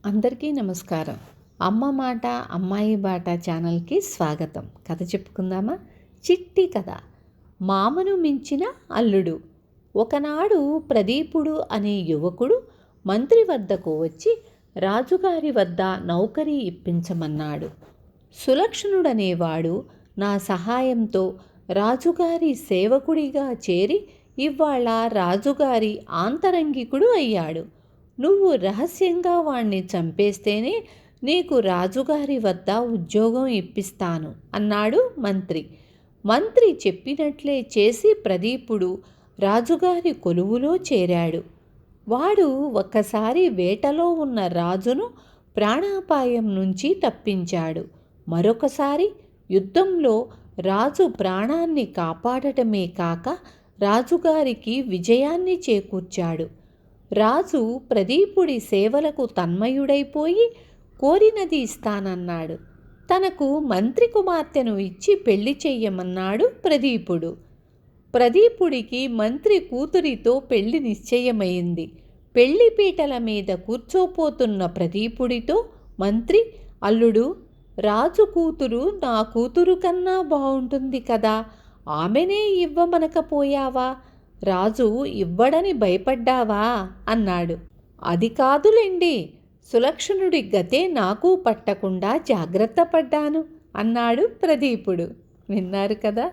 అందరికీ నమస్కారం. అమ్మ మాట అమ్మాయి బాట ఛానల్కి స్వాగతం. కథ చెప్పుకుందామా? చిట్టి కథ. మామను మించిన అల్లుడు. ఒకనాడు ప్రదీపుడు అనే యువకుడు మంత్రి వద్దకు వచ్చి రాజుగారి వద్ద నౌకరీ ఇప్పించమన్నాడు. సులక్షణుడనేవాడు నా సహాయంతో రాజుగారి సేవకుడిగా చేరి ఇవాళ రాజుగారి ఆంతరంగికుడు అయ్యాడు. నువ్వు రహస్యంగా వాణ్ణి చంపేస్తేనే నీకు రాజుగారి వద్ద ఉద్యోగం ఇప్పిస్తాను అన్నాడు మంత్రి. మంత్రి చెప్పినట్లే చేసి ప్రదీపుడు రాజుగారి కొలువులో చేరాడు. వాడు ఒక్కసారి వేటలో ఉన్న రాజును ప్రాణాపాయం నుంచి తప్పించాడు. మరొకసారి యుద్ధంలో రాజు ప్రాణాన్ని కాపాడటమే కాక రాజుగారికి విజయాన్ని చేకూర్చాడు. రాజు ప్రదీపుడి సేవలకు తన్మయుడైపోయి కోరినది ఇస్తానన్నాడు. తనకు మంత్రి కుమార్తెను ఇచ్చి పెళ్లి చెయ్యమన్నాడు ప్రదీపుడు. ప్రదీపుడికి మంత్రి కూతురితో పెళ్లి నిశ్చయమైంది. పెళ్లి పీటల మీద కూర్చోపోతున్న ప్రదీపుడితో మంత్రి, అల్లుడు, రాజు కూతురు నా కూతురు కన్నా బాగుంటుంది కదా, ఆమెనే ఇవ్వమనకపోయావా? రాజు ఇవ్వడని భయపడ్డావా అన్నాడు. అది కాదులేండి, సులక్షణుడి గతే నాకు పట్టకుండా జాగ్రత్త పడ్డాను అన్నాడు ప్రదీపుడు. విన్నారు కదా?